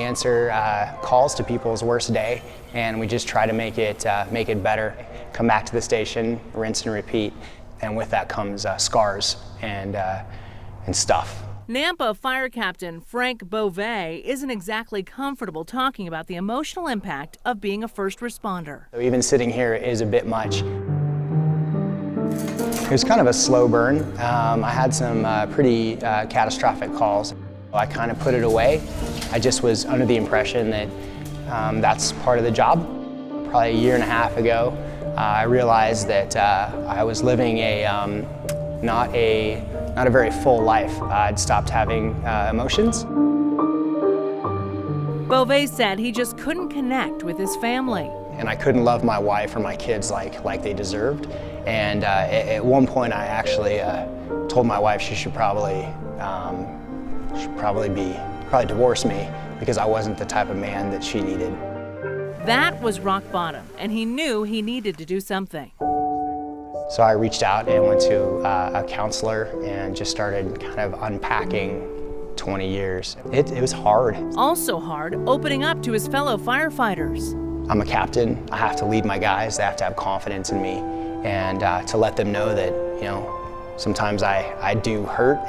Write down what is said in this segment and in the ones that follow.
answer calls to people's worst day, and we just try to make it better. Come back to the station, rinse and repeat, and with that comes scars and stuff. Nampa Fire Captain Frank Beauvais isn't exactly comfortable talking about the emotional impact of being a first responder. So even sitting here is a bit much. It was kind of a slow burn. I had some pretty catastrophic calls. I kind of put it away. I just was under the impression that that's part of the job. Probably a year and a half ago, I realized that I was living not a very full life. I'd stopped having emotions. Beauvais said he just couldn't connect with his family. And I couldn't love my wife or my kids like they deserved. And at one point I actually told my wife she should probably divorce me because I wasn't the type of man that she needed. That was rock bottom, and he knew he needed to do something. So I reached out and went to a counselor and just started kind of unpacking 20 years. It was hard. Also hard, opening up to his fellow firefighters. I'm a captain. I have to lead my guys. They have to have confidence in me, and to let them know that, sometimes I do hurt.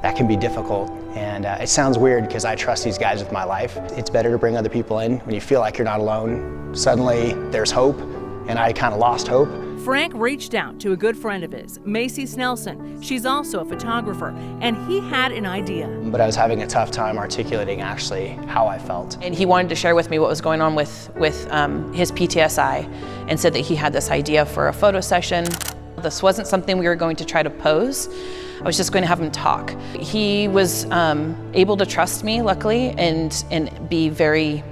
That can be difficult, and it sounds weird because I trust these guys with my life. It's better to bring other people in when you feel like you're not alone. Suddenly there's hope, and I kind of lost hope. Frank reached out to a good friend of his, Macy Snelson. She's also a photographer, and he had an idea. But I was having a tough time articulating actually how I felt. And he wanted to share with me what was going on with his PTSI, and said that he had this idea for a photo session. This wasn't something we were going to try to pose. I was just going to have him talk. He was able to trust me, luckily, and be very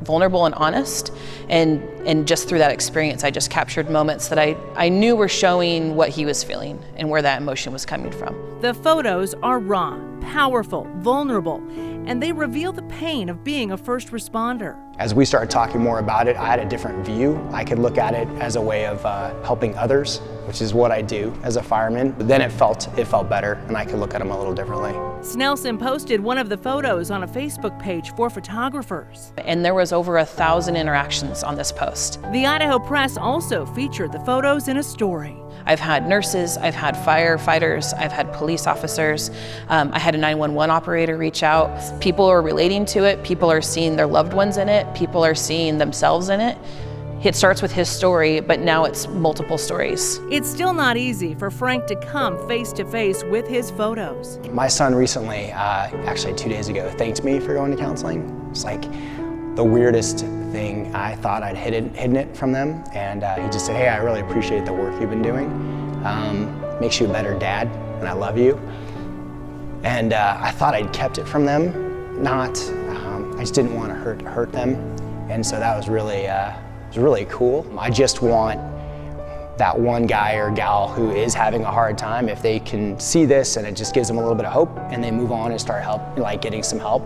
vulnerable and honest, and just through that experience I just captured moments that I knew were showing what he was feeling and where that emotion was coming from. The photos are raw, powerful, vulnerable, and they reveal the pain of being a first responder. As we started talking more about it, I had a different view. I could look at it as a way of helping others, which is what I do as a fireman. But then it felt better, and I could look at them a little differently. Snelson posted one of the photos on a Facebook page for photographers. And there was over 1,000 interactions on this post. The Idaho Press also featured the photos in a story. I've had nurses, I've had firefighters, I've had police officers. I had a 911 operator reach out. People are relating to it. People are seeing their loved ones in it. People are seeing themselves in it. It starts with his story, but now it's multiple stories. It's still not easy for Frank to come face to face with his photos. My son recently, actually 2 days ago, thanked me for going to counseling. It's like the weirdest thing. I thought I'd hidden it from them, and he just said, "Hey, I really appreciate the work you've been doing. Makes you a better dad, and I love you." And I thought I'd kept it from them. I just didn't want to hurt them, and so that was really cool. I just want that one guy or gal who is having a hard time, if they can see this and it just gives them a little bit of hope, and they move on and start getting some help,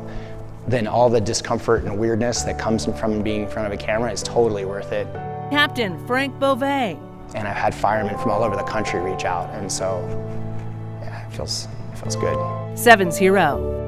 then all the discomfort and weirdness that comes from being in front of a camera is totally worth it. Captain Frank Beauvais. And I've had firemen from all over the country reach out, and so yeah, it feels good. 7-0.